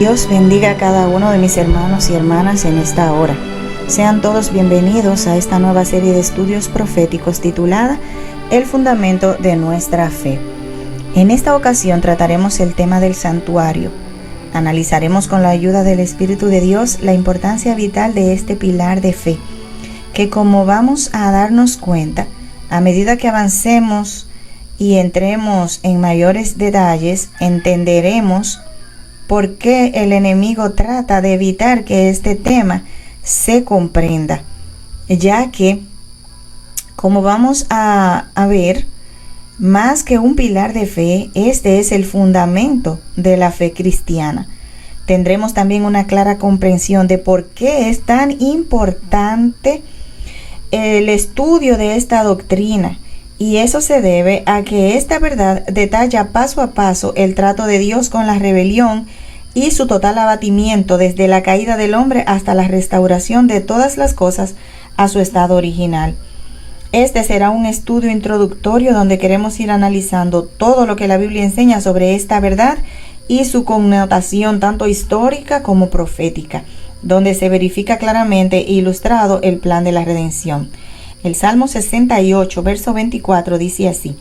Dios bendiga a cada uno de mis hermanos y hermanas en esta hora. Sean todos bienvenidos a esta nueva serie de estudios proféticos titulada El fundamento de nuestra fe. En esta ocasión trataremos el tema del santuario. Analizaremos con la ayuda del Espíritu de Dios la importancia vital de este pilar de fe, que como vamos a darnos cuenta, a medida que avancemos y entremos en mayores detalles, entenderemos por qué el enemigo trata de evitar que este tema se comprenda, ya que, como vamos a ver, más que un pilar de fe, este es el fundamento de la fe cristiana. Tendremos también una clara comprensión de por qué es tan importante el estudio de esta doctrina, y eso se debe a que esta verdad detalla paso a paso el trato de Dios con la rebelión y su total abatimiento desde la caída del hombre hasta la restauración de todas las cosas a su estado original. Este será un estudio introductorio donde queremos ir analizando todo lo que la Biblia enseña sobre esta verdad y su connotación tanto histórica como profética, donde se verifica claramente e ilustrado el plan de la redención. El Salmo 68, verso 24 dice así: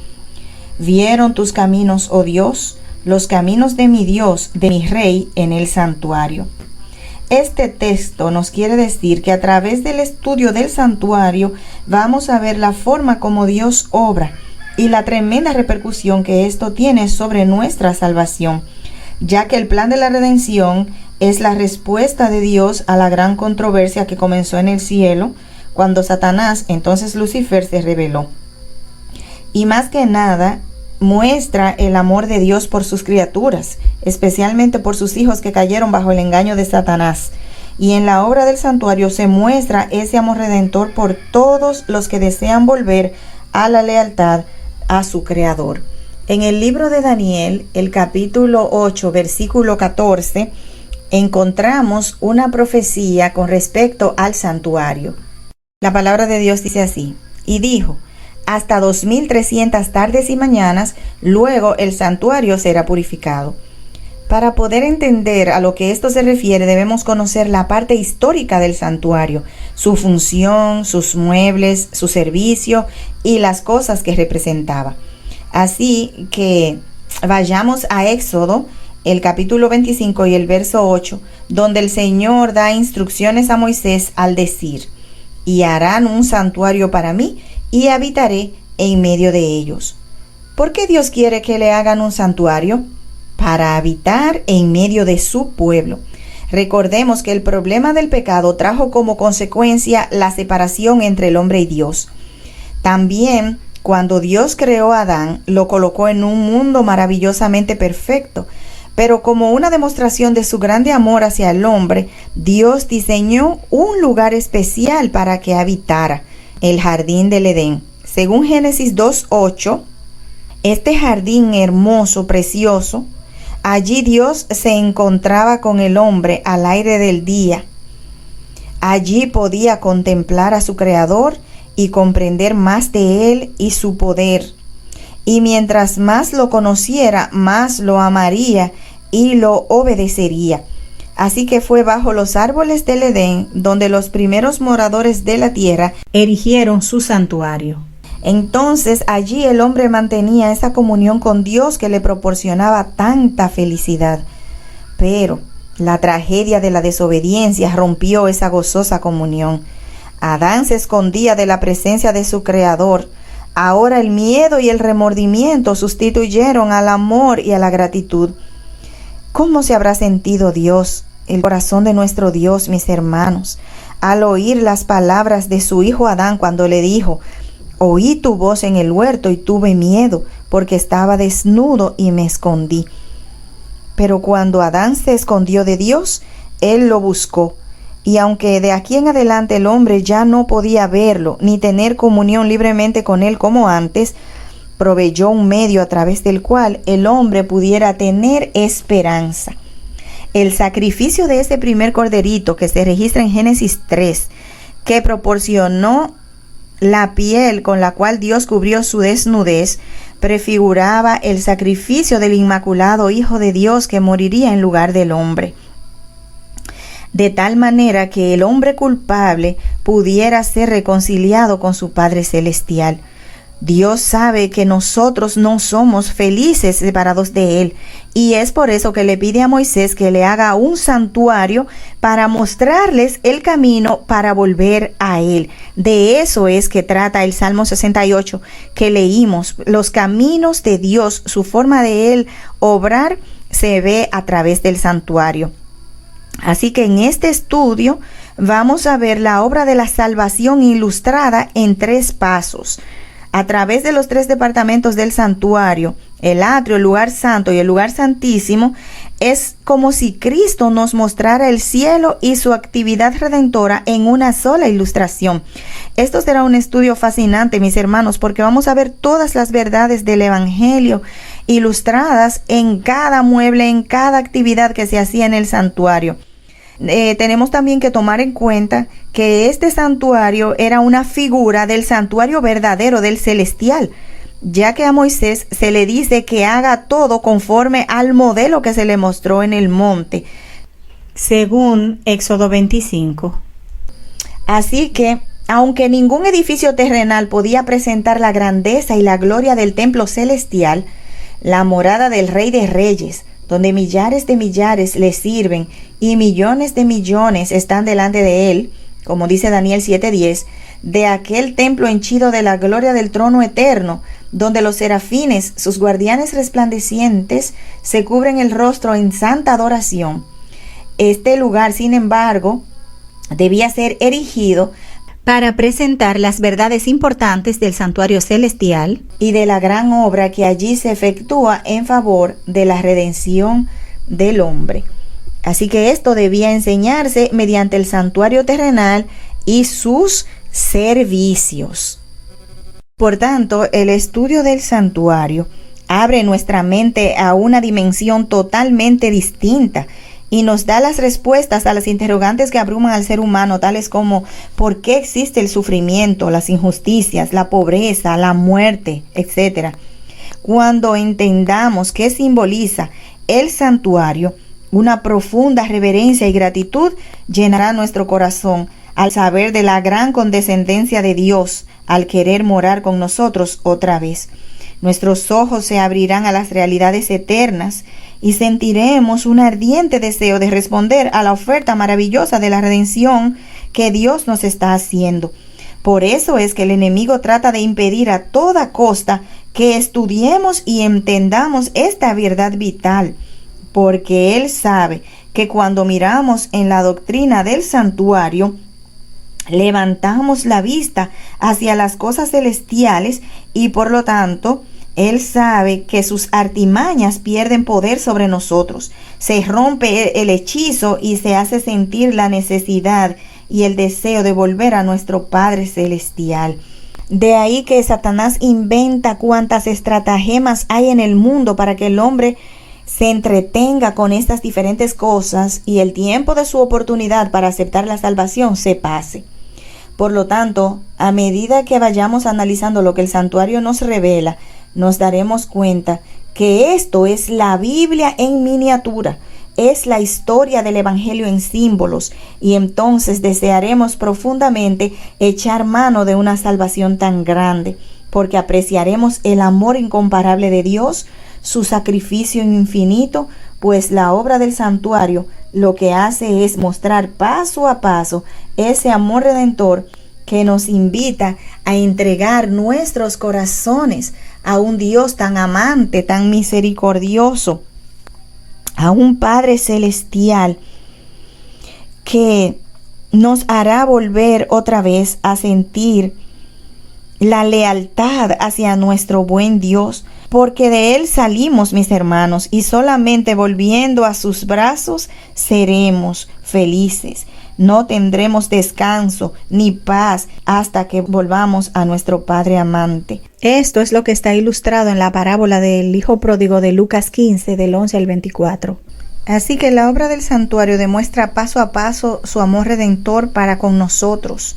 «Vieron tus caminos, oh Dios, los caminos de mi Dios, de mi Rey, en el santuario». Este texto nos quiere decir que a través del estudio del santuario vamos a ver la forma como Dios obra y la tremenda repercusión que esto tiene sobre nuestra salvación, ya que el plan de la redención es la respuesta de Dios a la gran controversia que comenzó en el cielo cuando Satanás, entonces Lucifer, se rebeló. Y más que nada, muestra el amor de Dios por sus criaturas, especialmente por sus hijos que cayeron bajo el engaño de Satanás. Y en la obra del santuario se muestra ese amor redentor por todos los que desean volver a la lealtad a su Creador. En el libro de Daniel, el capítulo 8, versículo 14, encontramos una profecía con respecto al santuario. La palabra de Dios dice así: «Y dijo, hasta 2300 tardes y mañanas, luego el santuario será purificado». Para poder entender a lo que esto se refiere, debemos conocer la parte histórica del santuario, su función, sus muebles, su servicio y las cosas que representaba. Así que vayamos a Éxodo, el capítulo 25 y el verso 8, donde el Señor da instrucciones a Moisés al decir: «Y harán un santuario para mí, y habitaré en medio de ellos». ¿Por qué Dios quiere que le hagan un santuario? Para habitar en medio de su pueblo. Recordemos que el problema del pecado trajo como consecuencia la separación entre el hombre y Dios. También, cuando Dios creó a Adán, lo colocó en un mundo maravillosamente perfecto. Pero como una demostración de su grande amor hacia el hombre, Dios diseñó un lugar especial para que habitara, el jardín del Edén. Según Génesis 2:8, este jardín hermoso, precioso, allí Dios se encontraba con el hombre al aire del día. Allí podía contemplar a su Creador y comprender más de él y su poder. Y mientras más lo conociera, más lo amaría y lo obedecería. Así que fue bajo los árboles del Edén donde los primeros moradores de la tierra erigieron su santuario. Entonces allí el hombre mantenía esa comunión con Dios que le proporcionaba tanta felicidad. Pero la tragedia de la desobediencia rompió esa gozosa comunión. Adán se escondía de la presencia de su Creador. Ahora el miedo y el remordimiento sustituyeron al amor y a la gratitud. ¿Cómo se habrá sentido Dios, el corazón de nuestro Dios, mis hermanos, al oír las palabras de su hijo Adán cuando le dijo: «Oí tu voz en el huerto y tuve miedo, porque estaba desnudo y me escondí»? Pero cuando Adán se escondió de Dios, él lo buscó. Y aunque de aquí en adelante el hombre ya no podía verlo ni tener comunión libremente con él como antes, proveyó un medio a través del cual el hombre pudiera tener esperanza. El sacrificio de ese primer corderito que se registra en Génesis 3, que proporcionó la piel con la cual Dios cubrió su desnudez, prefiguraba el sacrificio del Inmaculado Hijo de Dios que moriría en lugar del hombre. de tal manera que el hombre culpable pudiera ser reconciliado con su Padre Celestial. Dios sabe que nosotros no somos felices separados de Él, y es por eso que le pide a Moisés que le haga un santuario para mostrarles el camino para volver a Él. De eso es que trata el Salmo 68 que leímos. Los caminos de Dios, su forma de Él obrar, se ve a través del santuario. Así que en este estudio vamos a ver la obra de la salvación ilustrada en 3 pasos. A través de los 3 departamentos del santuario, el atrio, el lugar santo y el lugar santísimo, es como si Cristo nos mostrara el cielo y su actividad redentora en una sola ilustración. Esto será un estudio fascinante, mis hermanos, porque vamos a ver todas las verdades del Evangelio ilustradas en cada mueble, en cada actividad que se hacía en el santuario. Tenemos también que tomar en cuenta que este santuario era una figura del santuario verdadero, del celestial, ya que a Moisés se le dice que haga todo conforme al modelo que se le mostró en el monte, según Éxodo 25. Así que, aunque ningún edificio terrenal podía presentar la grandeza y la gloria del templo celestial, la morada del Rey de Reyes, donde millares de millares le sirven y millones de millones están delante de él, como dice Daniel 7:10, de aquel templo henchido de la gloria del trono eterno, donde los serafines, sus guardianes resplandecientes, se cubren el rostro en santa adoración. Este lugar, sin embargo, debía ser erigido para presentar las verdades importantes del santuario celestial y de la gran obra que allí se efectúa en favor de la redención del hombre. Así que esto debía enseñarse mediante el santuario terrenal y sus servicios. Por tanto, el estudio del santuario abre nuestra mente a una dimensión totalmente distinta y nos da las respuestas a las interrogantes que abruman al ser humano, tales como ¿por qué existe el sufrimiento, las injusticias, la pobreza, la muerte, etcétera? Cuando entendamos qué simboliza el santuario, una profunda reverencia y gratitud llenará nuestro corazón al saber de la gran condescendencia de Dios al querer morar con nosotros otra vez. Nuestros ojos se abrirán a las realidades eternas y sentiremos un ardiente deseo de responder a la oferta maravillosa de la redención que Dios nos está haciendo. Por eso es que el enemigo trata de impedir a toda costa que estudiemos y entendamos esta verdad vital, porque él sabe que cuando miramos en la doctrina del santuario, levantamos la vista hacia las cosas celestiales y por lo tanto él sabe que sus artimañas pierden poder sobre nosotros. Se rompe el hechizo y se hace sentir la necesidad y el deseo de volver a nuestro Padre Celestial. De ahí que Satanás inventa cuantas estratagemas hay en el mundo para que el hombre se entretenga con estas diferentes cosas y el tiempo de su oportunidad para aceptar la salvación se pase. Por lo tanto, a medida que vayamos analizando lo que el santuario nos revela, nos daremos cuenta que esto es la Biblia en miniatura, es la historia del Evangelio en símbolos, y entonces desearemos profundamente echar mano de una salvación tan grande, porque apreciaremos el amor incomparable de Dios, su sacrificio infinito, pues la obra del santuario lo que hace es mostrar paso a paso ese amor redentor que nos invita a entregar nuestros corazones a un Dios tan amante, tan misericordioso, a un Padre Celestial que nos hará volver otra vez a sentir la lealtad hacia nuestro buen Dios, porque de Él salimos, mis hermanos, y solamente volviendo a sus brazos seremos felices. No tendremos descanso ni paz hasta que volvamos a nuestro Padre amante. Esto es lo que está ilustrado en la parábola del Hijo Pródigo de Lucas 15, del 11 al 24. Así que la obra del santuario demuestra paso a paso su amor redentor para con nosotros.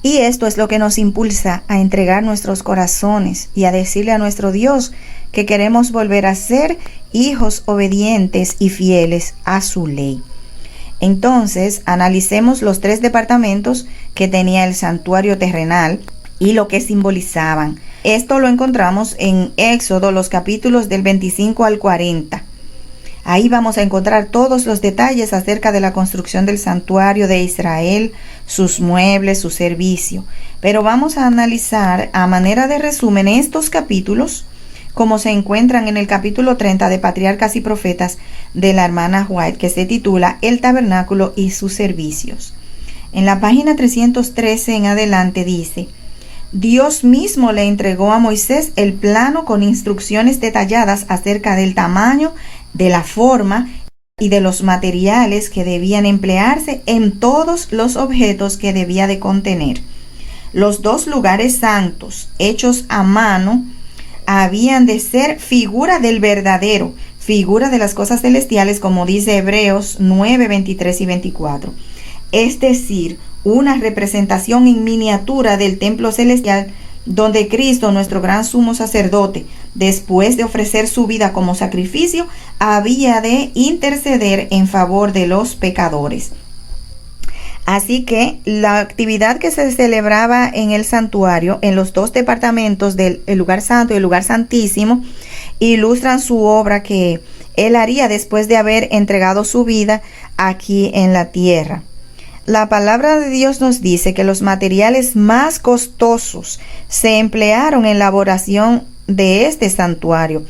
Y esto es lo que nos impulsa a entregar nuestros corazones y a decirle a nuestro Dios que queremos volver a ser hijos obedientes y fieles a su ley. Entonces, analicemos los 3 departamentos que tenía el santuario terrenal y lo que simbolizaban. Esto lo encontramos en Éxodo, los capítulos del 25 al 40. Ahí vamos a encontrar todos los detalles acerca de la construcción del santuario de Israel, sus muebles, su servicio. Pero vamos a analizar a manera de resumen estos capítulos, como se encuentran en el capítulo 30 de Patriarcas y Profetas de la hermana White, que se titula El tabernáculo y sus servicios. En la página 313 en adelante dice: Dios mismo le entregó a Moisés el plano con instrucciones detalladas acerca del tamaño, de la forma y de los materiales que debían emplearse en todos los objetos que debía de contener. Los 2 lugares santos, hechos a mano, habían de ser figura del verdadero, figura de las cosas celestiales, como dice Hebreos 9, 23 y 24. Es decir, una representación en miniatura del templo celestial, donde Cristo, nuestro gran sumo sacerdote, después de ofrecer su vida como sacrificio, había de interceder en favor de los pecadores. Así que la actividad que se celebraba en el santuario, en los 2 departamentos del lugar santo y el lugar santísimo, ilustran su obra que él haría después de haber entregado su vida aquí en la tierra. La palabra de Dios nos dice que los materiales más costosos se emplearon en la elaboración de este santuario.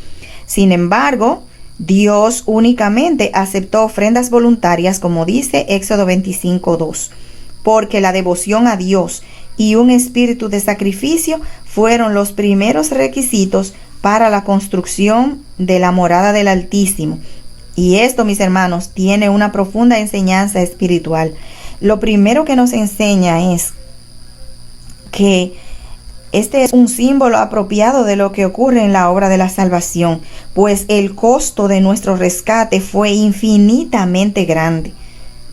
Sin embargo, Dios únicamente aceptó ofrendas voluntarias, como dice Éxodo 25:2, porque la devoción a Dios y un espíritu de sacrificio fueron los primeros requisitos para la construcción de la morada del Altísimo. Y esto, mis hermanos, tiene una profunda enseñanza espiritual. Lo primero que nos enseña es que este es un símbolo apropiado de lo que ocurre en la obra de la salvación, pues el costo de nuestro rescate fue infinitamente grande.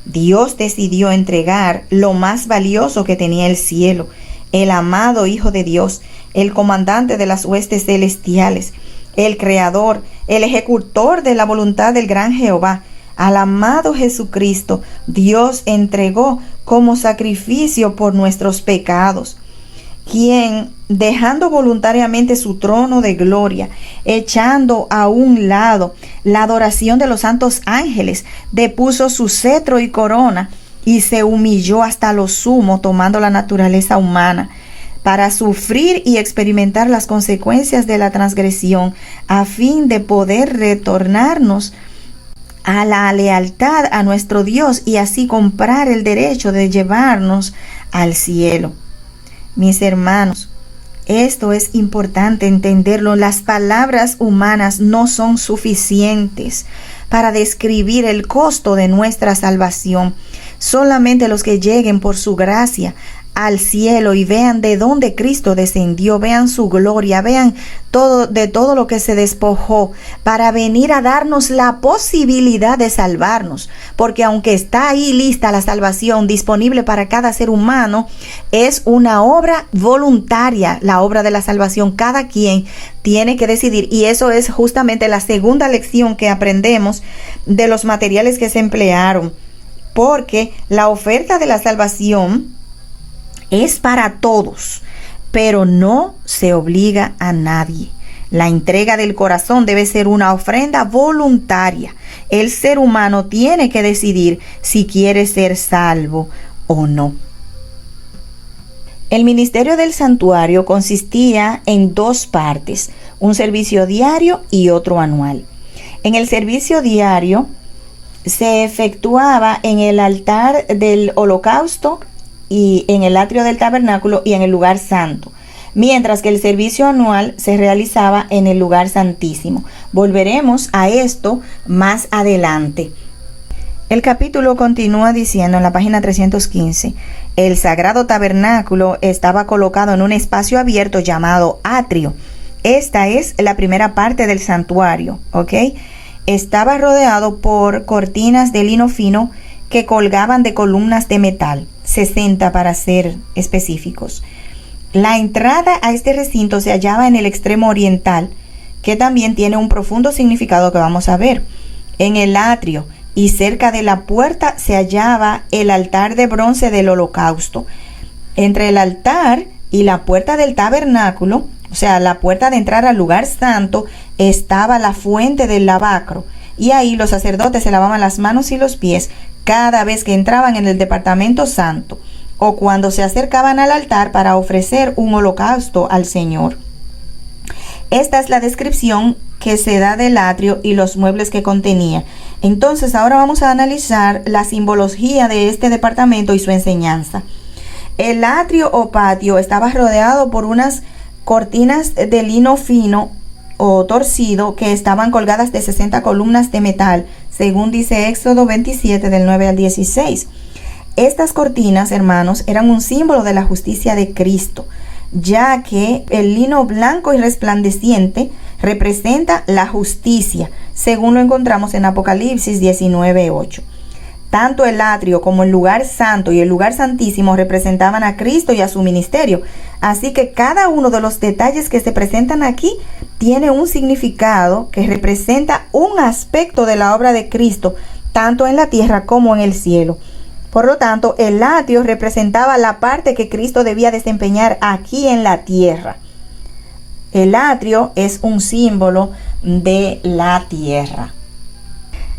Dios decidió entregar lo más valioso que tenía el cielo, el amado Hijo de Dios, el comandante de las huestes celestiales, el creador, el ejecutor de la voluntad del gran Jehová. Al amado Jesucristo, Dios entregó como sacrificio por nuestros pecados, quien, dejando voluntariamente su trono de gloria, echando a un lado la adoración de los santos ángeles, depuso su cetro y corona y se humilló hasta lo sumo, tomando la naturaleza humana, para sufrir y experimentar las consecuencias de la transgresión, a fin de poder retornarnos a la lealtad a nuestro Dios y así comprar el derecho de llevarnos al cielo. Mis hermanos, esto es importante entenderlo. Las palabras humanas no son suficientes para describir el costo de nuestra salvación. Solamente los que lleguen por su gracia al cielo y vean de dónde Cristo descendió, vean su gloria, vean todo lo que se despojó para venir a darnos la posibilidad de salvarnos, porque aunque está ahí lista la salvación disponible para cada ser humano, es una obra voluntaria, la obra de la salvación. Cada quien tiene que decidir, y eso es justamente la segunda lección que aprendemos de los materiales que se emplearon, porque la oferta de la salvación es para todos, pero no se obliga a nadie. La entrega del corazón debe ser una ofrenda voluntaria. El ser humano tiene que decidir si quiere ser salvo o no. El ministerio del santuario consistía en 2 partes, un servicio diario y otro anual. En el servicio diario se efectuaba en el altar del holocausto y en el atrio del tabernáculo y en el lugar santo, mientras que el servicio anual se realizaba en el lugar santísimo. Volveremos a esto más adelante. El capítulo continúa diciendo en la página 315, el sagrado tabernáculo estaba colocado en un espacio abierto llamado atrio. Esta es la primera parte del santuario, ¿ok? Estaba rodeado por cortinas de lino fino que colgaban de columnas de metal, 60 para ser específicos. La entrada a este recinto se hallaba en el extremo oriental, que también tiene un profundo significado que vamos a ver. En el atrio, y cerca de la puerta se hallaba el altar de bronce del holocausto. Entre el altar y la puerta del tabernáculo, o sea, la puerta de entrar al lugar santo, estaba la fuente del lavacro, y ahí los sacerdotes se lavaban las manos y los pies cada vez que entraban en el departamento santo o cuando se acercaban al altar para ofrecer un holocausto al Señor. Esta es la descripción que se da del atrio y los muebles que contenía. Entonces, ahora vamos a analizar la simbología de este departamento y su enseñanza. El atrio o patio estaba rodeado por unas cortinas de lino fino o torcido que estaban colgadas de 60 columnas de metal, según dice Éxodo 27 del 9 al 16. Estas cortinas, hermanos, eran un símbolo de la justicia de Cristo, ya que el lino blanco y resplandeciente representa la justicia, según lo encontramos en Apocalipsis 19:8. Tanto el atrio como el lugar santo y el lugar santísimo representaban a Cristo y a su ministerio. Así que cada uno de los detalles que se presentan aquí tiene un significado que representa un aspecto de la obra de Cristo, tanto en la tierra como en el cielo. Por lo tanto, el atrio representaba la parte que Cristo debía desempeñar aquí en la tierra. El atrio es un símbolo de la tierra.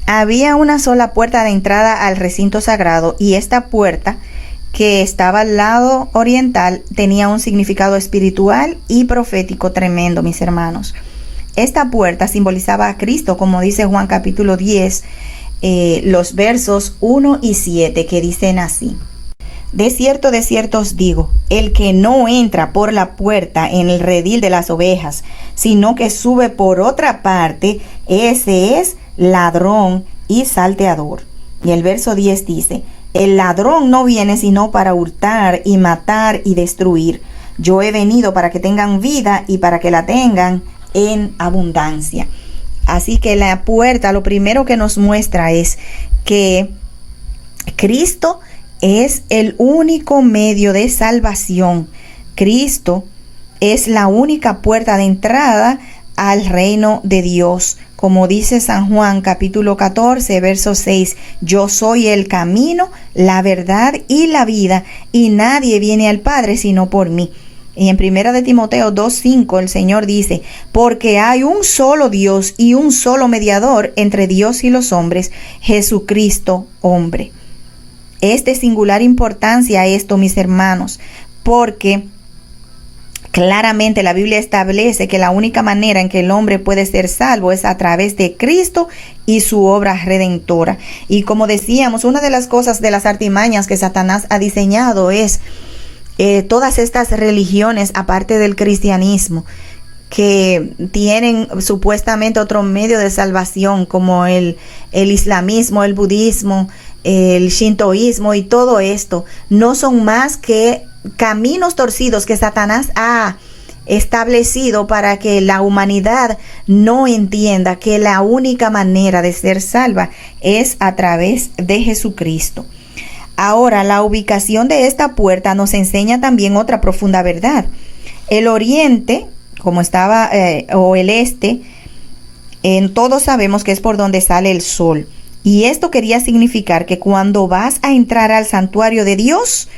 Había una sola puerta de entrada al recinto sagrado, y esta puerta, que estaba al lado oriental, tenía un significado espiritual y profético tremendo, mis hermanos. Esta puerta simbolizaba a Cristo, como dice Juan capítulo 10, los versos 1 y 7, que dicen así: de cierto os digo, el que no entra por la puerta en el redil de las ovejas, sino que sube por otra parte, ese es ladrón y salteador. Y el verso 10 dice: el ladrón no viene sino para hurtar y matar y destruir. Yo he venido para que tengan vida y para que la tengan en abundancia. Así que la puerta, lo primero que nos muestra es que Cristo es el único medio de salvación. Cristo es la única puerta de entrada al reino de Dios. Como dice San Juan capítulo 14, verso 6, yo soy el camino, la verdad y la vida, y nadie viene al Padre sino por mí. Y en 1 de Timoteo 2:5 el Señor dice: porque hay un solo Dios y un solo mediador entre Dios y los hombres, Jesucristo hombre. Es de singular importancia esto, mis hermanos, porque claramente la Biblia establece que la única manera en que el hombre puede ser salvo es a través de Cristo y su obra redentora. Y como decíamos, una de las cosas, de las artimañas que Satanás ha diseñado es todas estas religiones, aparte del cristianismo, que tienen supuestamente otro medio de salvación, como el islamismo, el budismo, el shintoísmo, y todo esto no son más que caminos torcidos que Satanás ha establecido para que la humanidad no entienda que la única manera de ser salva es a través de Jesucristo. Ahora, la ubicación de esta puerta nos enseña también otra profunda verdad. El oriente, como estaba, o el este, todos sabemos que es por donde sale el sol. Y esto quería significar que cuando vas a entrar al santuario de Dios,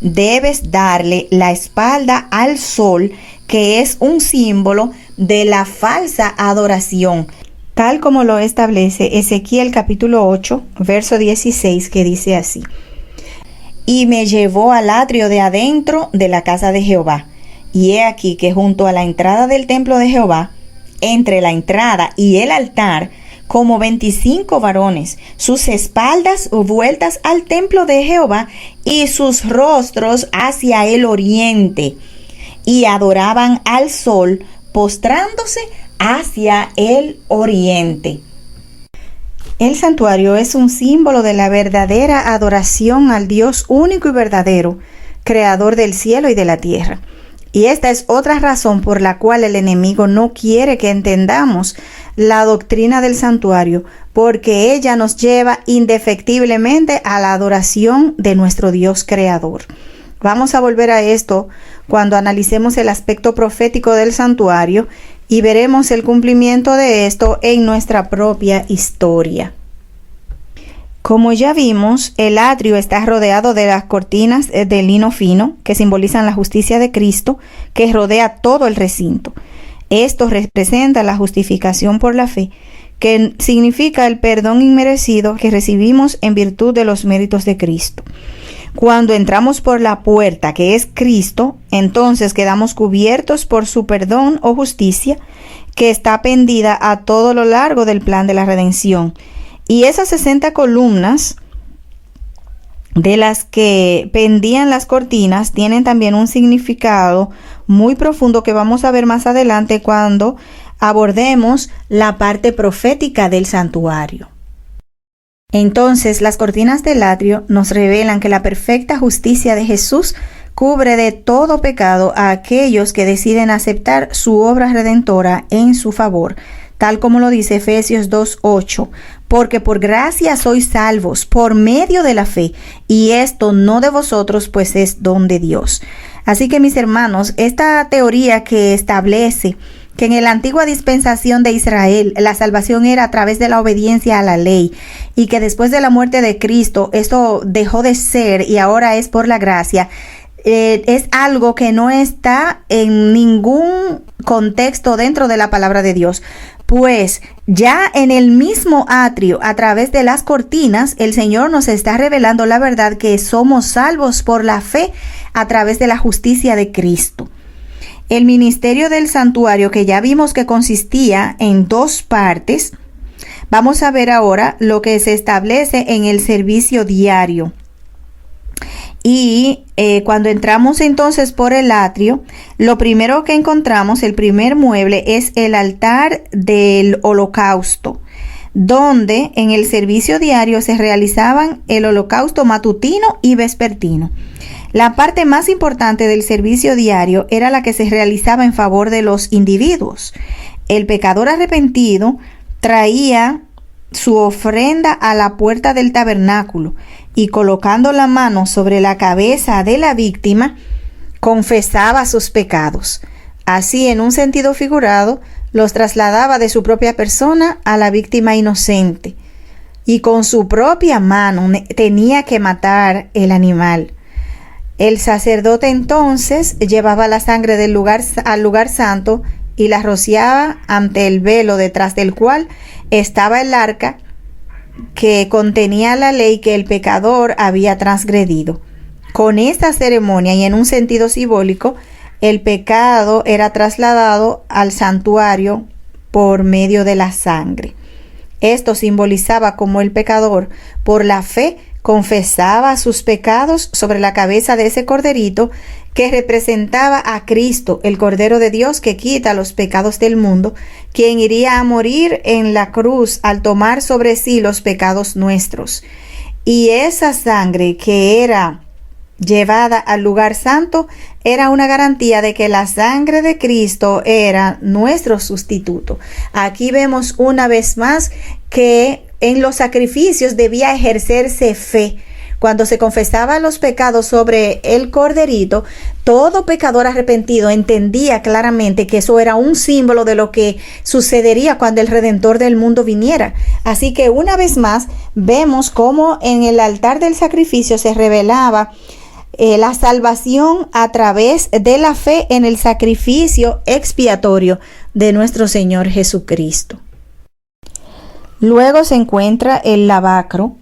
debes darle la espalda al sol, que es un símbolo de la falsa adoración, tal como lo establece Ezequiel capítulo 8, verso 16, que dice así: y me llevó al atrio de adentro de la casa de Jehová, y he aquí que junto a la entrada del templo de Jehová, entre la entrada y el altar, como 25 varones, sus espaldas vueltas al templo de Jehová y sus rostros hacia el oriente, y adoraban al sol, postrándose hacia el oriente. El santuario es un símbolo de la verdadera adoración al Dios único y verdadero, creador del cielo y de la tierra. Y esta es otra razón por la cual el enemigo no quiere que entendamos la doctrina del santuario, porque ella nos lleva indefectiblemente a la adoración de nuestro Dios creador. Vamos a volver a esto cuando analicemos el aspecto profético del santuario y veremos el cumplimiento de esto en nuestra propia historia. Como ya vimos, el atrio está rodeado de las cortinas de lino fino que simbolizan la justicia de Cristo, que rodea todo el recinto. Esto representa la justificación por la fe, que significa el perdón inmerecido que recibimos en virtud de los méritos de Cristo. Cuando entramos por la puerta, que es Cristo, entonces quedamos cubiertos por su perdón o justicia, que está pendida a todo lo largo del plan de la redención. Y esas 60 columnas de las que pendían las cortinas tienen también un significado muy profundo que vamos a ver más adelante cuando abordemos la parte profética del santuario. Entonces, las cortinas del atrio nos revelan que la perfecta justicia de Jesús cubre de todo pecado a aquellos que deciden aceptar su obra redentora en su favor, tal como lo dice Efesios 2:8, porque por gracia sois salvos por medio de la fe, y esto no de vosotros, pues es don de Dios. Así que, mis hermanos, esta teoría que establece que en la antigua dispensación de Israel la salvación era a través de la obediencia a la ley y que después de la muerte de Cristo esto dejó de ser y ahora es por la gracia, es algo que no está en ningún contexto dentro de la palabra de Dios. Pues ya en el mismo atrio, a través de las cortinas, el Señor nos está revelando la verdad que somos salvos por la fe a través de la justicia de Cristo. El ministerio del santuario, que ya vimos que consistía en 2 partes, vamos a ver ahora lo que se establece en el servicio diario. Y cuando entramos entonces por el atrio, lo primero que encontramos, el primer mueble, es el altar del holocausto, donde en el servicio diario se realizaban el holocausto matutino y vespertino. La parte más importante del servicio diario era la que se realizaba en favor de los individuos. El pecador arrepentido traía su ofrenda a la puerta del tabernáculo y, colocando la mano sobre la cabeza de la víctima, confesaba sus pecados. Así, en un sentido figurado, los trasladaba de su propia persona a la víctima inocente, y con su propia mano tenía que matar el animal. El sacerdote entonces llevaba la sangre al lugar santo y la rociaba ante el velo detrás del cual estaba el arca que contenía la ley que el pecador había transgredido. Con esta ceremonia y en un sentido simbólico, el pecado era trasladado al santuario por medio de la sangre. Esto simbolizaba cómo el pecador, por la fe, confesaba sus pecados sobre la cabeza de ese corderito que representaba a Cristo, el Cordero de Dios que quita los pecados del mundo, quien iría a morir en la cruz al tomar sobre sí los pecados nuestros. Y esa sangre que era llevada al lugar santo era una garantía de que la sangre de Cristo era nuestro sustituto. Aquí vemos una vez más que en los sacrificios debía ejercerse fe. Cuando se confesaba los pecados sobre el corderito, todo pecador arrepentido entendía claramente que eso era un símbolo de lo que sucedería cuando el Redentor del mundo viniera. Así que una vez más vemos cómo en el altar del sacrificio se revelaba la salvación a través de la fe en el sacrificio expiatorio de nuestro Señor Jesucristo. Luego se encuentra el lavacro,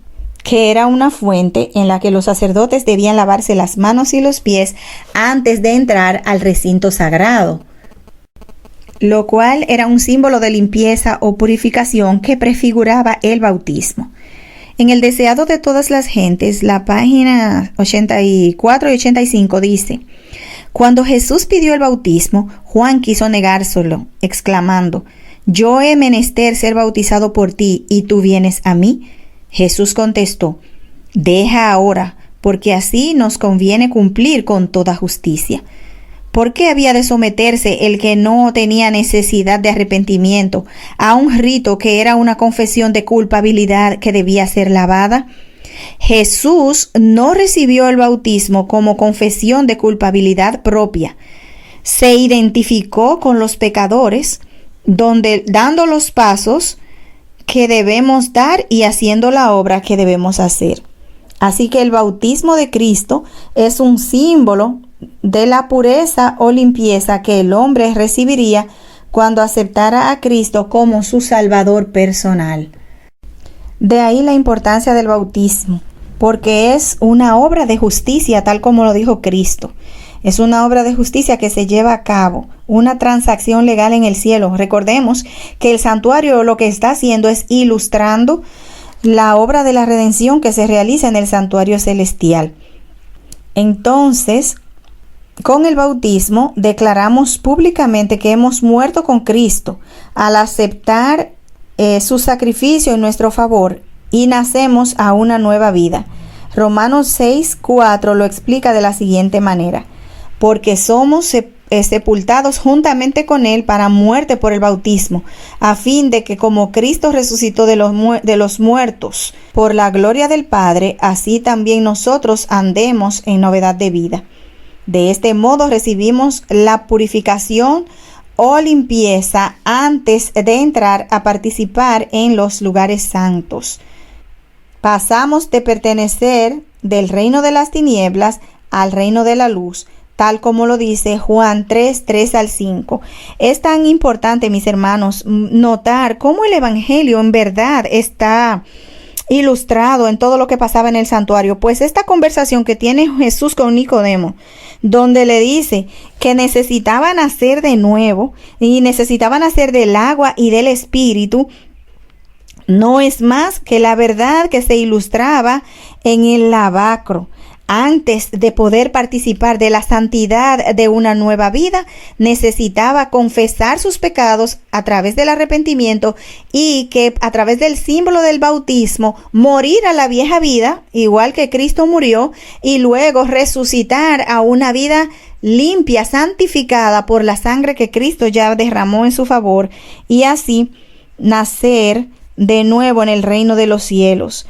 que era una fuente en la que los sacerdotes debían lavarse las manos y los pies antes de entrar al recinto sagrado, lo cual era un símbolo de limpieza o purificación que prefiguraba el bautismo. En el Deseado de todas las gentes, la página 84 y 85 dice: cuando Jesús pidió el bautismo, Juan quiso negárselo, exclamando: yo he menester ser bautizado por ti, ¿y tú vienes a mí? Jesús contestó: deja ahora, porque así nos conviene cumplir con toda justicia. ¿Por qué había de someterse el que no tenía necesidad de arrepentimiento a un rito que era una confesión de culpabilidad que debía ser lavada? Jesús no recibió el bautismo como confesión de culpabilidad propia. Se identificó con los pecadores, dando los pasos que debemos dar y haciendo la obra que debemos hacer. Así que el bautismo de Cristo es un símbolo de la pureza o limpieza que el hombre recibiría cuando aceptara a Cristo como su Salvador personal. De ahí la importancia del bautismo, porque es una obra de justicia, tal como lo dijo Cristo. Es una obra de justicia que se lleva a cabo, una transacción legal en el cielo. Recordemos que el santuario lo que está haciendo es ilustrando la obra de la redención que se realiza en el santuario celestial. Entonces, con el bautismo declaramos públicamente que hemos muerto con Cristo al aceptar su sacrificio en nuestro favor y nacemos a una nueva vida. Romanos 6:4 lo explica de la siguiente manera: porque somos sepultados juntamente con Él para muerte por el bautismo, a fin de que como Cristo resucitó de los muertos por la gloria del Padre, así también nosotros andemos en novedad de vida. De este modo recibimos la purificación o limpieza antes de entrar a participar en los lugares santos. Pasamos de pertenecer del reino de las tinieblas al reino de la luz, tal como lo dice Juan 3:3-5. Es tan importante, mis hermanos, notar cómo el evangelio en verdad está ilustrado en todo lo que pasaba en el santuario. Pues esta conversación que tiene Jesús con Nicodemo, donde le dice que necesitaban nacer de nuevo y necesitaban nacer del agua y del espíritu, no es más que la verdad que se ilustraba en el lavacro. Antes de poder participar de la santidad de una nueva vida, necesitaba confesar sus pecados a través del arrepentimiento y que a través del símbolo del bautismo morir a la vieja vida, igual que Cristo murió, y luego resucitar a una vida limpia, santificada por la sangre que Cristo ya derramó en su favor, y así nacer de nuevo en el reino de los cielos.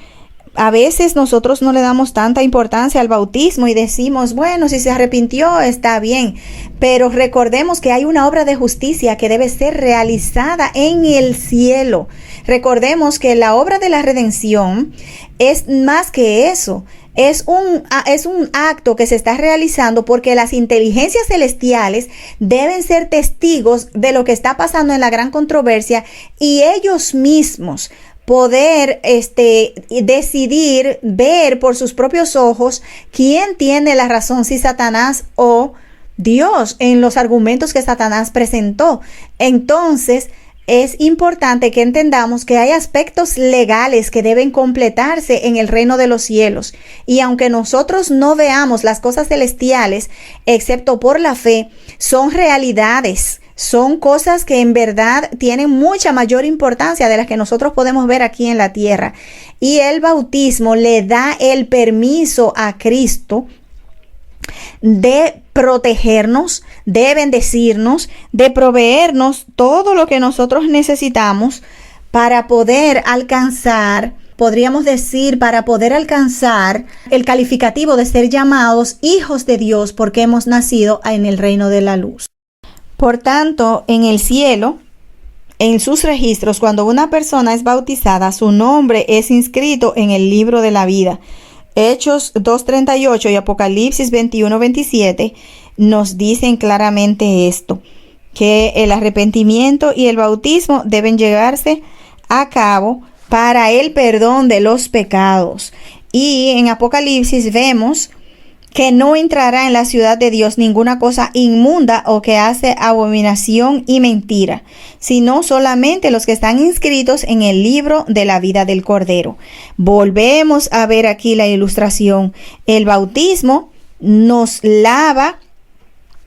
A veces nosotros no le damos tanta importancia al bautismo y decimos, bueno, si se arrepintió está bien, pero recordemos que hay una obra de justicia que debe ser realizada en el cielo. Recordemos que la obra de la redención es más que eso. Es un acto que se está realizando porque las inteligencias celestiales deben ser testigos de lo que está pasando en la gran controversia y ellos mismos poder decidir, ver por sus propios ojos quién tiene la razón, si Satanás o Dios, en los argumentos que Satanás presentó. Entonces, es importante que entendamos que hay aspectos legales que deben completarse en el reino de los cielos. Y aunque nosotros no veamos las cosas celestiales, excepto por la fe, son realidades. Son cosas que en verdad tienen mucha mayor importancia de las que nosotros podemos ver aquí en la tierra. Y el bautismo le da el permiso a Cristo de protegernos, de bendecirnos, de proveernos todo lo que nosotros necesitamos para poder alcanzar, podríamos decir, para poder alcanzar el calificativo de ser llamados hijos de Dios porque hemos nacido en el reino de la luz. Por tanto, en el cielo, en sus registros, cuando una persona es bautizada, su nombre es inscrito en el libro de la vida. Hechos 2:38 y Apocalipsis 21:27 nos dicen claramente esto, que el arrepentimiento y el bautismo deben llevarse a cabo para el perdón de los pecados. Y en Apocalipsis vemos que no entrará en la ciudad de Dios ninguna cosa inmunda o que hace abominación y mentira, sino solamente los que están inscritos en el libro de la vida del Cordero. Volvemos a ver aquí la ilustración. El bautismo nos lava,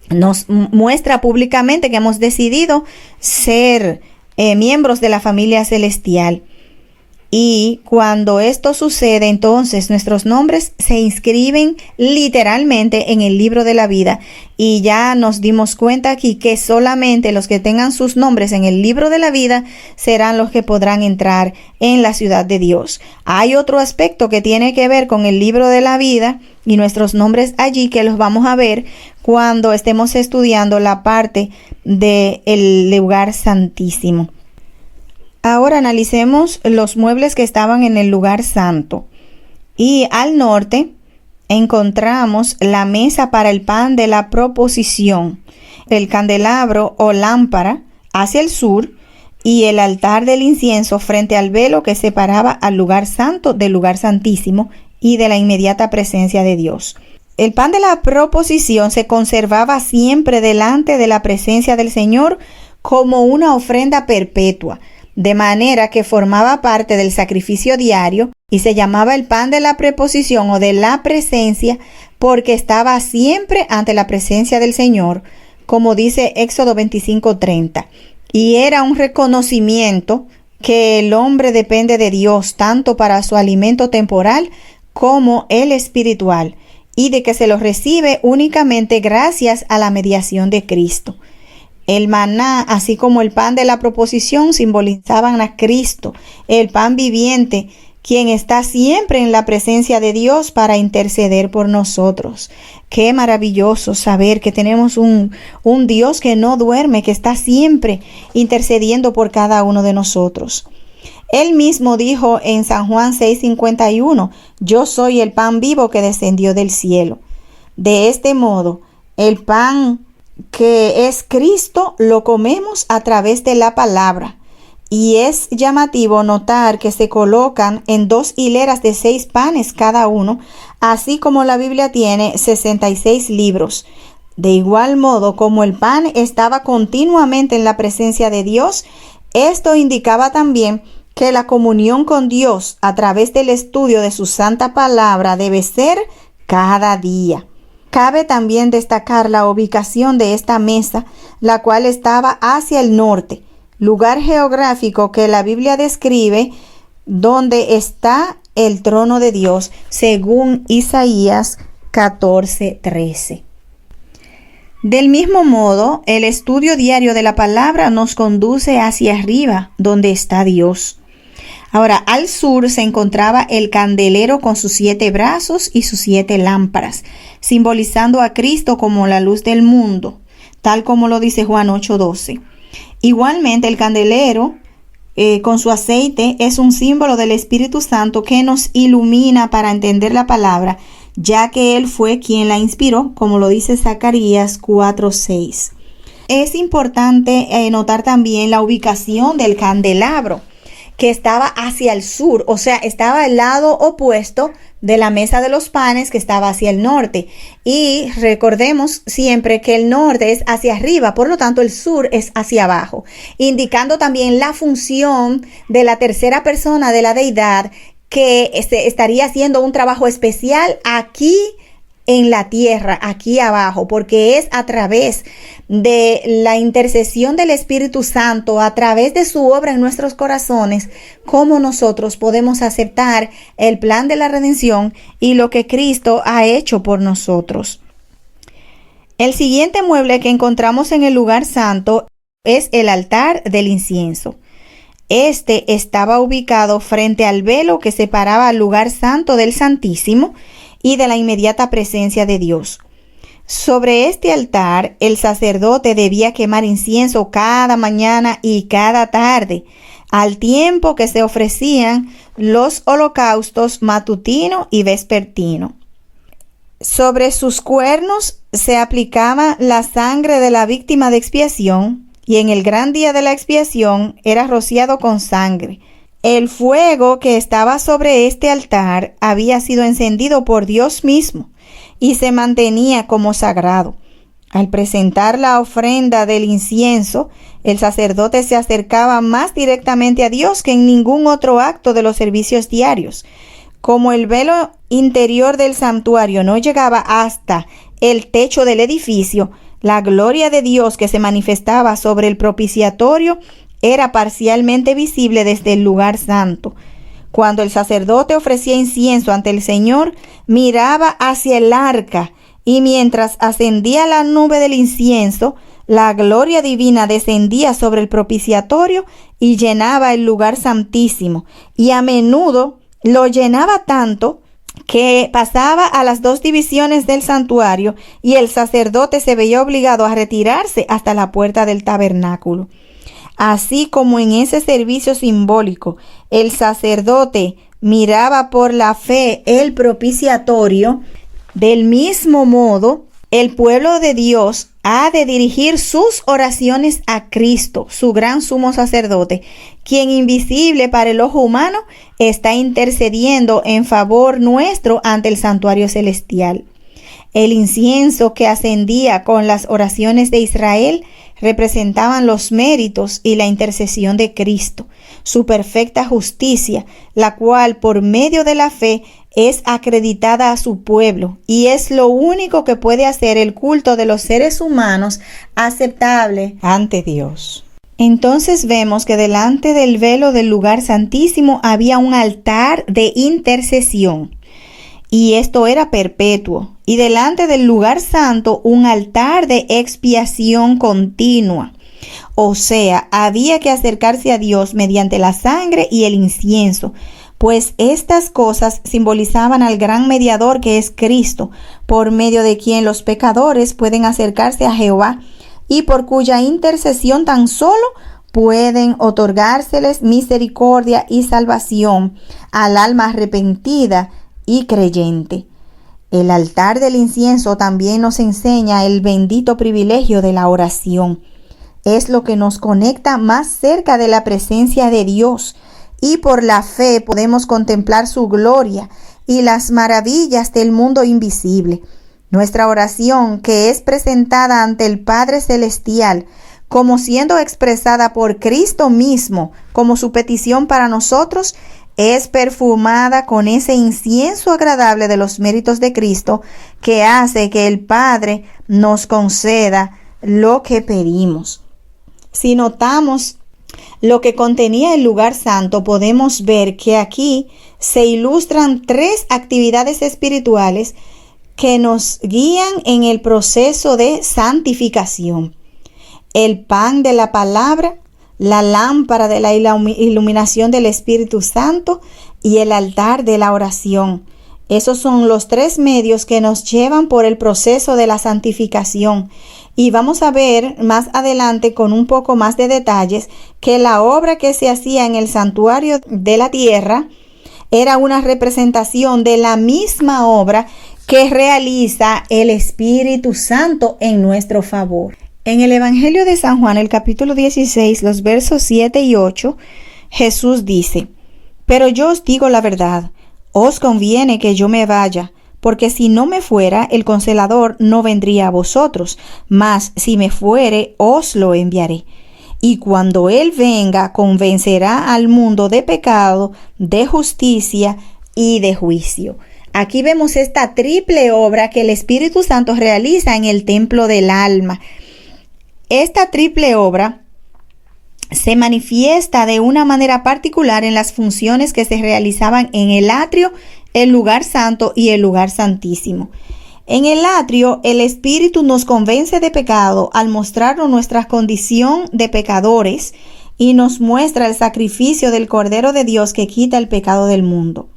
nos muestra públicamente que hemos decidido ser miembros de la familia celestial. Y cuando esto sucede, entonces nuestros nombres se inscriben literalmente en el libro de la vida. Y ya nos dimos cuenta aquí que solamente los que tengan sus nombres en el libro de la vida serán los que podrán entrar en la ciudad de Dios. Hay otro aspecto que tiene que ver con el libro de la vida y nuestros nombres allí, que los vamos a ver cuando estemos estudiando la parte del lugar santísimo. Ahora analicemos los muebles que estaban en el lugar santo. Y al norte encontramos la mesa para el pan de la proposición, el candelabro o lámpara hacia el sur y el altar del incienso frente al velo que separaba al lugar santo del lugar santísimo y de la inmediata presencia de Dios. El pan de la proposición se conservaba siempre delante de la presencia del Señor como una ofrenda perpetua, de manera que formaba parte del sacrificio diario y se llamaba el pan de la preposición o de la presencia porque estaba siempre ante la presencia del Señor, como dice Éxodo 25:30. Y era un reconocimiento que el hombre depende de Dios tanto para su alimento temporal como el espiritual, y de que se lo recibe únicamente gracias a la mediación de Cristo. El maná, así como el pan de la proposición, simbolizaban a Cristo, el pan viviente, quien está siempre en la presencia de Dios para interceder por nosotros. Qué maravilloso saber que tenemos un Dios que no duerme, que está siempre intercediendo por cada uno de nosotros. Él mismo dijo en San Juan 6:51, yo soy el pan vivo que descendió del cielo. De este modo, el pan que es Cristo lo comemos a través de la palabra. Y es llamativo notar que se colocan en 2 hileras de 6 panes cada uno, así como la Biblia tiene 66 libros. De igual modo, como el pan estaba continuamente en la presencia de Dios, esto indicaba también que la comunión con Dios a través del estudio de su santa palabra debe ser cada día. Cabe también destacar la ubicación de esta mesa, la cual estaba hacia el norte, lugar geográfico que la Biblia describe donde está el trono de Dios, según Isaías 14:13. Del mismo modo, el estudio diario de la palabra nos conduce hacia arriba, donde está Dios. Ahora, al sur se encontraba el candelero con sus 7 brazos y sus 7 lámparas, simbolizando a Cristo como la luz del mundo, tal como lo dice Juan 8:12. Igualmente, el candelero con su aceite es un símbolo del Espíritu Santo que nos ilumina para entender la palabra, ya que Él fue quien la inspiró, como lo dice Zacarías 4:6. Es importante notar también la ubicación del candelabro, que estaba hacia el sur, o sea, estaba al lado opuesto de la mesa de los panes, que estaba hacia el norte. Y recordemos siempre que el norte es hacia arriba, por lo tanto el sur es hacia abajo, indicando también la función de la tercera persona de la deidad, que estaría haciendo un trabajo especial aquí en la tierra, aquí abajo, porque es a través de la intercesión del Espíritu Santo, a través de su obra en nuestros corazones, como nosotros podemos aceptar el plan de la redención y lo que Cristo ha hecho por nosotros. El siguiente mueble que encontramos en el lugar santo es el altar del incienso. Este estaba ubicado frente al velo que separaba al lugar santo del Santísimo y de la inmediata presencia de Dios. Sobre este altar, el sacerdote debía quemar incienso cada mañana y cada tarde, al tiempo que se ofrecían los holocaustos matutino y vespertino. Sobre sus cuernos se aplicaba la sangre de la víctima de expiación, y en el gran día de la expiación era rociado con sangre. El fuego que estaba sobre este altar había sido encendido por Dios mismo y se mantenía como sagrado. Al presentar la ofrenda del incienso, el sacerdote se acercaba más directamente a Dios que en ningún otro acto de los servicios diarios. Como el velo interior del santuario no llegaba hasta el techo del edificio, la gloria de Dios que se manifestaba sobre el propiciatorio era parcialmente visible desde el lugar santo. Cuando el sacerdote ofrecía incienso ante el Señor, miraba hacia el arca, y mientras ascendía la nube del incienso, la gloria divina descendía sobre el propiciatorio y llenaba el lugar santísimo, y a menudo lo llenaba tanto que pasaba a las 2 divisiones del santuario y el sacerdote se veía obligado a retirarse hasta la puerta del tabernáculo. Así como en ese servicio simbólico el sacerdote miraba por la fe el propiciatorio, del mismo modo el pueblo de Dios ha de dirigir sus oraciones a Cristo, su gran sumo sacerdote, quien invisible para el ojo humano está intercediendo en favor nuestro ante el santuario celestial. El incienso que ascendía con las oraciones de Israel representaban los méritos y la intercesión de Cristo, su perfecta justicia, la cual por medio de la fe es acreditada a su pueblo y es lo único que puede hacer el culto de los seres humanos aceptable ante Dios. Entonces vemos que delante del velo del lugar santísimo había un altar de intercesión y esto era perpetuo, y delante del lugar santo un altar de expiación continua. O sea, había que acercarse a Dios mediante la sangre y el incienso, pues estas cosas simbolizaban al gran mediador que es Cristo, por medio de quien los pecadores pueden acercarse a Jehová y por cuya intercesión tan solo pueden otorgárseles misericordia y salvación al alma arrepentida y creyente. El altar del incienso también nos enseña el bendito privilegio de la oración. Es lo que nos conecta más cerca de la presencia de Dios, y por la fe podemos contemplar su gloria y las maravillas del mundo invisible. Nuestra oración, que es presentada ante el Padre Celestial, como siendo expresada por Cristo mismo, como su petición para nosotros, es perfumada con ese incienso agradable de los méritos de Cristo, que hace que el Padre nos conceda lo que pedimos. Si notamos lo que contenía el lugar santo, podemos ver que aquí se ilustran 3 actividades espirituales que nos guían en el proceso de santificación: el pan de la palabra, la lámpara de la iluminación del Espíritu Santo y el altar de la oración. Esos son los 3 medios que nos llevan por el proceso de la santificación. Y vamos a ver más adelante con un poco más de detalles que la obra que se hacía en el santuario de la tierra era una representación de la misma obra que realiza el Espíritu Santo en nuestro favor. En el Evangelio de San Juan, el capítulo 16, los versos 7 y 8, Jesús dice: «Pero yo os digo la verdad, os conviene que yo me vaya, porque si no me fuera, el Consolador no vendría a vosotros, mas si me fuere, os lo enviaré. Y cuando Él venga, convencerá al mundo de pecado, de justicia y de juicio». Aquí vemos esta triple obra que el Espíritu Santo realiza en el templo del alma. Esta triple obra se manifiesta de una manera particular en las funciones que se realizaban en el atrio, el lugar santo y el lugar santísimo. En el atrio, el Espíritu nos convence de pecado al mostrarnos nuestra condición de pecadores y nos muestra el sacrificio del Cordero de Dios que quita el pecado del mundo.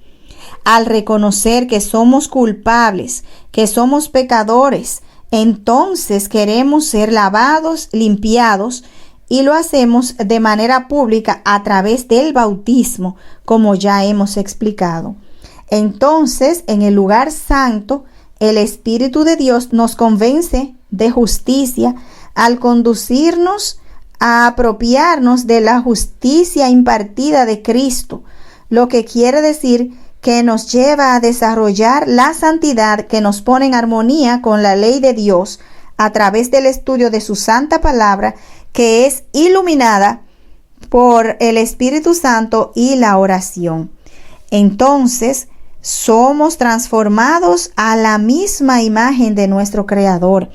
Al reconocer que somos culpables, que somos pecadores, entonces queremos ser lavados, limpiados, y lo hacemos de manera pública a través del bautismo, como ya hemos explicado. Entonces, en el lugar santo, el Espíritu de Dios nos convence de justicia al conducirnos a apropiarnos de la justicia impartida de Cristo, lo que quiere decir que nos lleva a desarrollar la santidad que nos pone en armonía con la ley de Dios a través del estudio de su santa palabra, que es iluminada por el Espíritu Santo y la oración. Entonces, somos transformados a la misma imagen de nuestro Creador.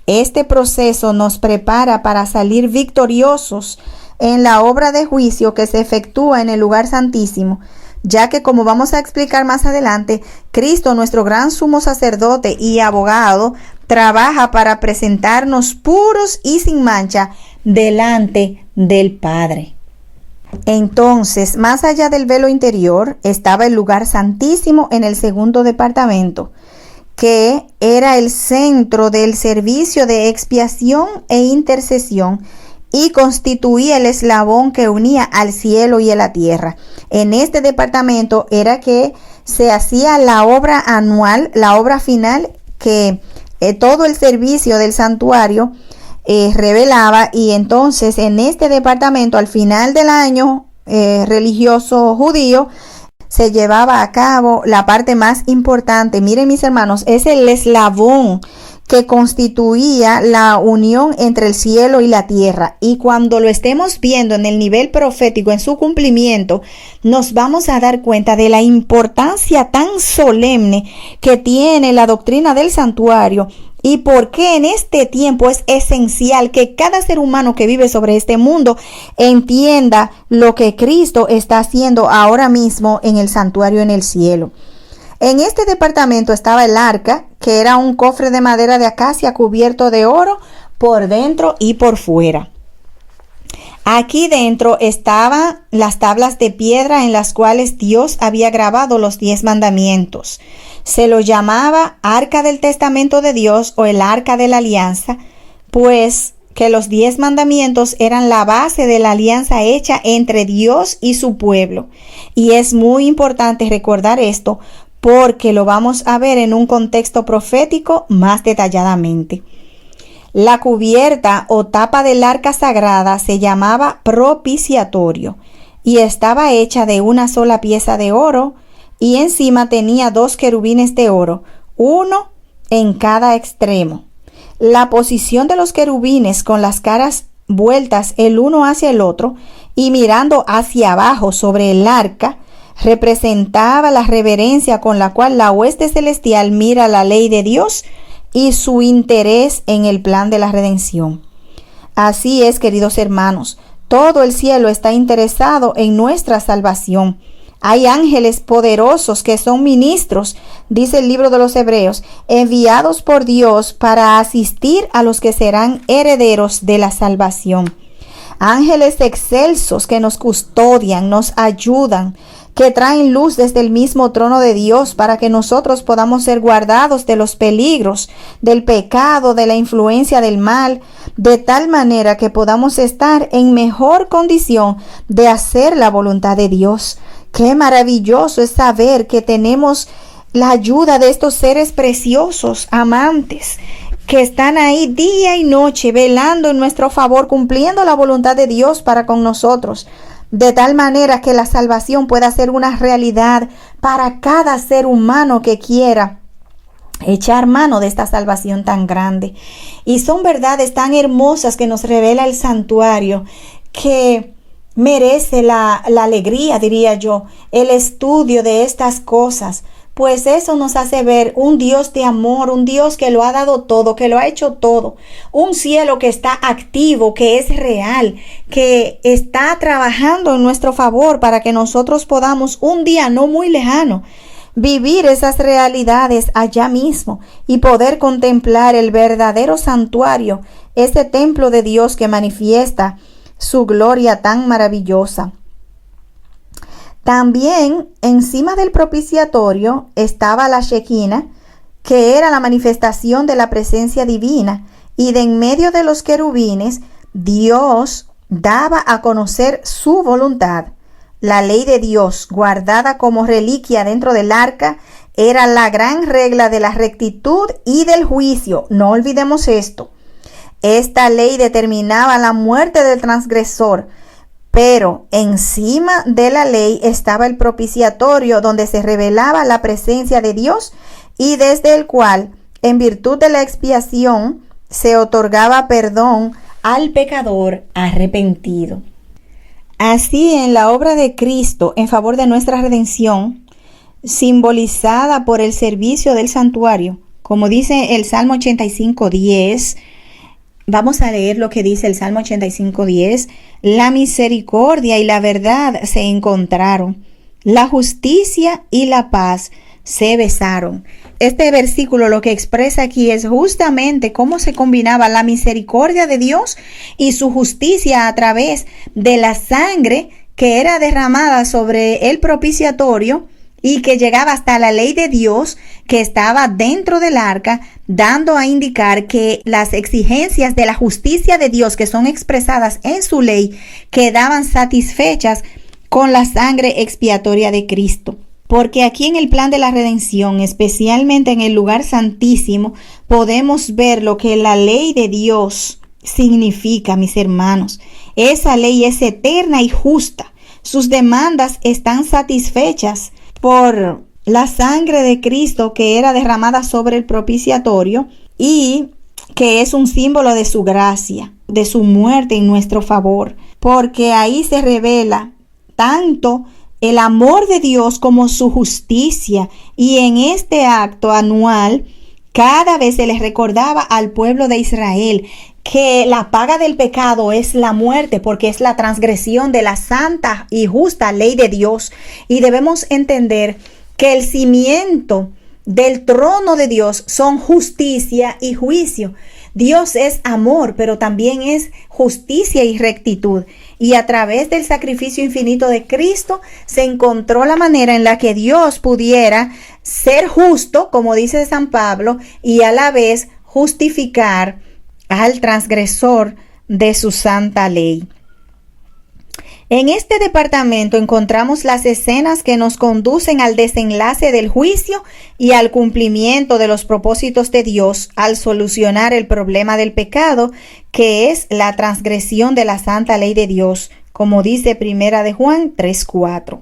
Este proceso nos prepara para salir victoriosos en la obra de juicio que se efectúa en el lugar santísimo, ya que, como vamos a explicar más adelante, Cristo, nuestro gran sumo sacerdote y abogado, trabaja para presentarnos puros y sin mancha delante del Padre. Entonces, más allá del velo interior, estaba el lugar santísimo en el segundo departamento, que era el centro del servicio de expiación e intercesión y constituía el eslabón que unía al cielo y a la tierra. En este departamento era que se hacía la obra anual, la obra final, que todo el servicio del santuario revelaba. Y entonces en este departamento, al final del año religioso judío, se llevaba a cabo la parte más importante. Miren, mis hermanos, es el eslabón que constituía la unión entre el cielo y la tierra. Y cuando lo estemos viendo en el nivel profético, en su cumplimiento, nos vamos a dar cuenta de la importancia tan solemne que tiene la doctrina del santuario y por qué en este tiempo es esencial que cada ser humano que vive sobre este mundo entienda lo que Cristo está haciendo ahora mismo en el santuario en el cielo. En este departamento estaba el arca, que era un cofre de madera de acacia cubierto de oro por dentro y por fuera. Aquí dentro estaban las tablas de piedra en las cuales Dios había grabado los 10 mandamientos. Se lo llamaba Arca del Testamento de Dios o el Arca de la Alianza, pues que los 10 mandamientos eran la base de la alianza hecha entre Dios y su pueblo. Y es muy importante recordar esto porque lo vamos a ver en un contexto profético más detalladamente. La cubierta o tapa del arca sagrada se llamaba propiciatorio y estaba hecha de una sola pieza de oro y encima tenía 2 querubines de oro, uno en cada extremo. La posición de los querubines con las caras vueltas el uno hacia el otro y mirando hacia abajo sobre el arca representaba la reverencia con la cual la hueste celestial mira la ley de Dios y su interés en el plan de la redención. Así es, queridos hermanos, todo el cielo está interesado en nuestra salvación. Hay ángeles poderosos que son ministros, dice el libro de los Hebreos, enviados por Dios para asistir a los que serán herederos de la salvación. Ángeles excelsos que nos custodian, nos ayudan, que traen luz desde el mismo trono de Dios para que nosotros podamos ser guardados de los peligros, del pecado, de la influencia del mal, de tal manera que podamos estar en mejor condición de hacer la voluntad de Dios. Qué maravilloso es saber que tenemos la ayuda de estos seres preciosos, amantes, que están ahí día y noche velando en nuestro favor, cumpliendo la voluntad de Dios para con nosotros, de tal manera que la salvación pueda ser una realidad para cada ser humano que quiera echar mano de esta salvación tan grande. Y son verdades tan hermosas que nos revela el santuario, que merece la alegría, diría yo, el estudio de estas cosas, pues eso nos hace ver un Dios de amor, un Dios que lo ha dado todo, que lo ha hecho todo, un cielo que está activo, que es real, que está trabajando en nuestro favor para que nosotros podamos un día no muy lejano vivir esas realidades allá mismo y poder contemplar el verdadero santuario, ese templo de Dios que manifiesta su gloria tan maravillosa. También encima del propiciatorio estaba la Shekinah, que era la manifestación de la presencia divina, y de en medio de los querubines Dios daba a conocer su voluntad. La ley de Dios, guardada como reliquia dentro del arca, era la gran regla de la rectitud y del juicio. No olvidemos esto. Esta ley determinaba la muerte del transgresor, pero encima de la ley estaba el propiciatorio, donde se revelaba la presencia de Dios y desde el cual, en virtud de la expiación, se otorgaba perdón al pecador arrepentido. Así, en la obra de Cristo en favor de nuestra redención, simbolizada por el servicio del santuario, como dice el Salmo 85:10, vamos a leer lo que dice el Salmo 85:10. La misericordia y la verdad se encontraron, la justicia y la paz se besaron. Este versículo lo que expresa aquí es justamente cómo se combinaba la misericordia de Dios y su justicia a través de la sangre que era derramada sobre el propiciatorio y que llegaba hasta la ley de Dios que estaba dentro del arca, dando a indicar que las exigencias de la justicia de Dios que son expresadas en su ley quedaban satisfechas con la sangre expiatoria de Cristo. Porque aquí en el plan de la redención, especialmente en el lugar santísimo, podemos ver lo que la ley de Dios significa, mis hermanos. Esa ley es eterna y justa. Sus demandas están satisfechas por la sangre de Cristo que era derramada sobre el propiciatorio y que es un símbolo de su gracia, de su muerte en nuestro favor, porque ahí se revela tanto el amor de Dios como su justicia, y en este acto anual cada vez se les recordaba al pueblo de Israel que la paga del pecado es la muerte, porque es la transgresión de la santa y justa ley de Dios. Y debemos entender que el cimiento del trono de Dios son justicia y juicio. Dios es amor, pero también es justicia y rectitud. Y a través del sacrificio infinito de Cristo se encontró la manera en la que Dios pudiera ser justo, como dice San Pablo, y a la vez justificar al transgresor de su santa ley. En este departamento encontramos las escenas que nos conducen al desenlace del juicio y al cumplimiento de los propósitos de Dios al solucionar el problema del pecado, que es la transgresión de la santa ley de Dios, como dice Primera de Juan 3:4.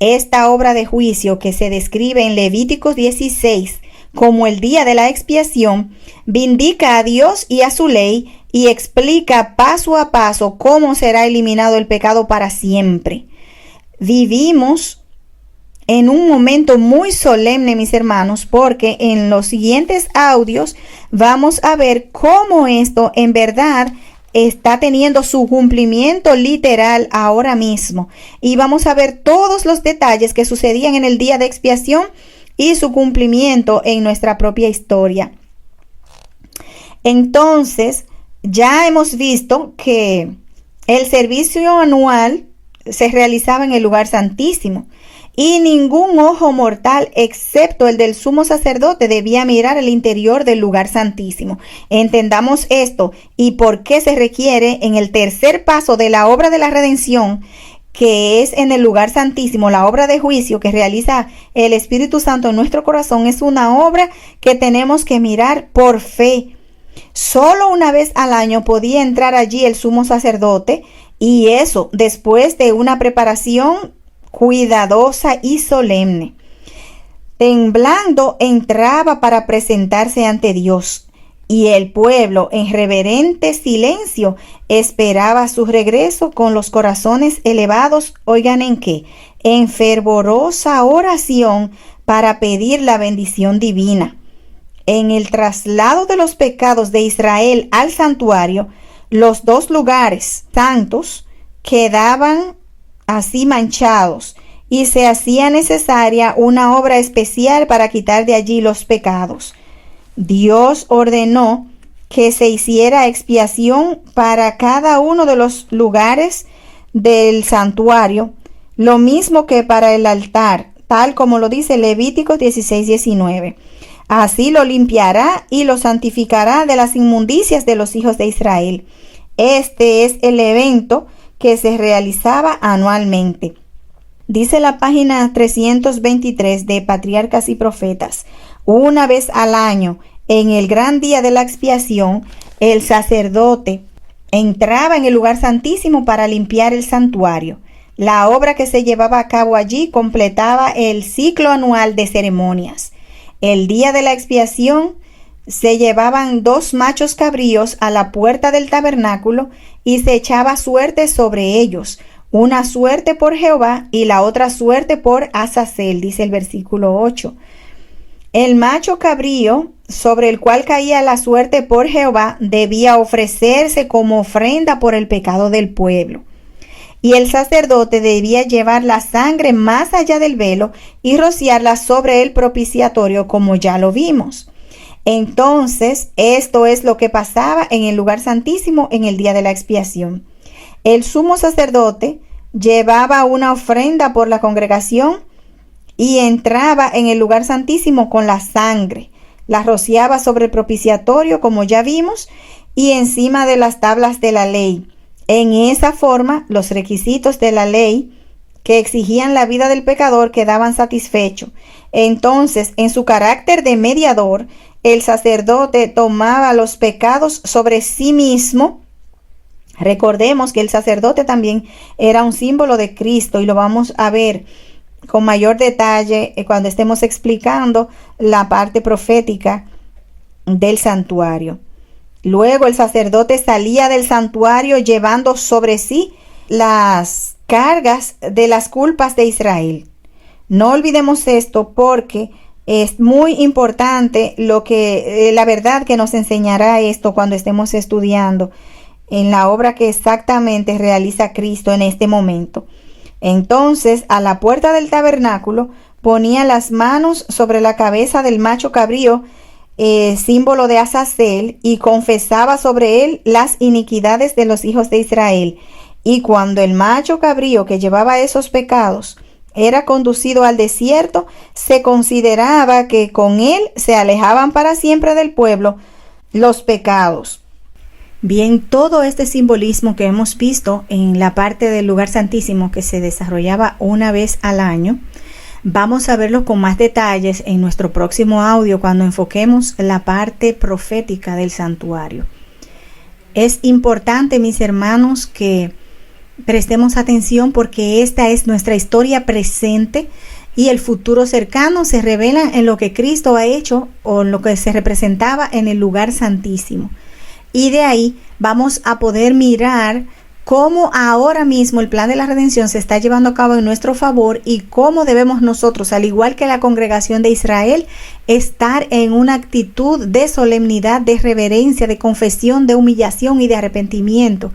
Esta obra de juicio que se describe en Levíticos 16 como el día de la expiación, vindica a Dios y a su ley y explica paso a paso cómo será eliminado el pecado para siempre. Vivimos en un momento muy solemne, mis hermanos, porque en los siguientes audios vamos a ver cómo esto en verdad está teniendo su cumplimiento literal ahora mismo. Y vamos a ver todos los detalles que sucedían en el día de expiación y su cumplimiento en nuestra propia historia. Entonces, ya hemos visto que el servicio anual se realizaba en el lugar santísimo y ningún ojo mortal excepto el del sumo sacerdote debía mirar el interior del lugar santísimo. Entendamos esto y por qué se requiere en el tercer paso de la obra de la redención, que es en el lugar santísimo, la obra de juicio que realiza el Espíritu Santo en nuestro corazón. Es una obra que tenemos que mirar por fe. Solo una vez al año podía entrar allí el sumo sacerdote, y eso después de una preparación cuidadosa y solemne. Temblando entraba para presentarse ante Dios, y el pueblo en reverente silencio esperaba su regreso con los corazones elevados, oigan en qué, en fervorosa oración para pedir la bendición divina. En el traslado de los pecados de Israel al santuario, los dos lugares santos quedaban así manchados y se hacía necesaria una obra especial para quitar de allí los pecados. Dios ordenó que se hiciera expiación para cada uno de los lugares del santuario, lo mismo que para el altar, tal como lo dice Levíticos 16:19. Así lo limpiará y lo santificará de las inmundicias de los hijos de Israel. Este es el evento que se realizaba anualmente. Dice la página 323 de Patriarcas y Profetas: una vez al año, en el gran día de la expiación, el sacerdote entraba en el lugar santísimo para limpiar el santuario. La obra que se llevaba a cabo allí completaba el ciclo anual de ceremonias. El día de la expiación se llevaban 2 machos cabríos a la puerta del tabernáculo y se echaba suerte sobre ellos, una suerte por Jehová y la otra suerte por Azazel, dice el versículo 8. El macho cabrío sobre el cual caía la suerte por Jehová debía ofrecerse como ofrenda por el pecado del pueblo. Y el sacerdote debía llevar la sangre más allá del velo y rociarla sobre el propiciatorio, como ya lo vimos. Entonces, esto es lo que pasaba en el lugar santísimo en el día de la expiación. El sumo sacerdote llevaba una ofrenda por la congregación y entraba en el lugar santísimo con la sangre. La rociaba sobre el propiciatorio, como ya vimos, y encima de las tablas de la ley. En esa forma, los requisitos de la ley que exigían la vida del pecador quedaban satisfechos. Entonces, en su carácter de mediador, el sacerdote tomaba los pecados sobre sí mismo. Recordemos que el sacerdote también era un símbolo de Cristo y lo vamos a ver con mayor detalle cuando estemos explicando la parte profética del santuario. Luego el sacerdote salía del santuario llevando sobre sí las cargas de las culpas de Israel. No olvidemos esto porque es muy importante la verdad que nos enseñará esto cuando estemos estudiando en la obra que exactamente realiza Cristo en este momento. Entonces, a la puerta del tabernáculo ponía las manos sobre la cabeza del macho cabrío, símbolo de Azazel, y confesaba sobre él las iniquidades de los hijos de Israel. Y cuando el macho cabrío que llevaba esos pecados era conducido al desierto, se consideraba que con él se alejaban para siempre del pueblo los pecados. Bien, todo este simbolismo que hemos visto en la parte del lugar santísimo que se desarrollaba una vez al año, vamos a verlo con más detalles en nuestro próximo audio cuando enfoquemos la parte profética del santuario. Es importante, mis hermanos, que prestemos atención porque esta es nuestra historia presente y el futuro cercano se revela en lo que Cristo ha hecho o en lo que se representaba en el lugar santísimo. Y de ahí vamos a poder mirar cómo ahora mismo el plan de la redención se está llevando a cabo en nuestro favor y cómo debemos nosotros, al igual que la congregación de Israel, estar en una actitud de solemnidad, de reverencia, de confesión, de humillación y de arrepentimiento,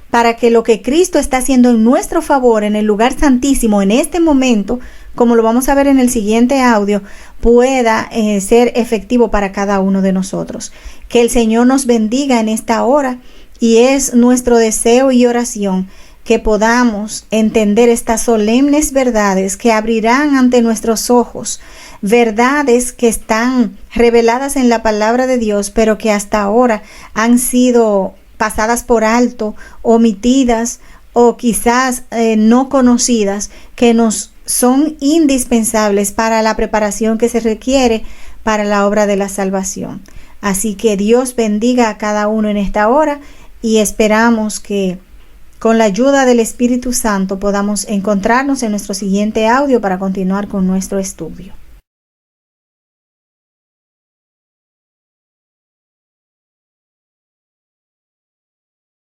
para que lo que Cristo está haciendo en nuestro favor en el lugar santísimo en este momento, como lo vamos a ver en el siguiente audio, pueda ser efectivo para cada uno de nosotros. Que el Señor nos bendiga en esta hora y es nuestro deseo y oración que podamos entender estas solemnes verdades que abrirán ante nuestros ojos, verdades que están reveladas en la palabra de Dios, pero que hasta ahora han sido pasadas por alto, omitidas o quizás no conocidas, que nos son indispensables para la preparación que se requiere para la obra de la salvación. Así que Dios bendiga a cada uno en esta hora y esperamos que con la ayuda del Espíritu Santo podamos encontrarnos en nuestro siguiente audio para continuar con nuestro estudio.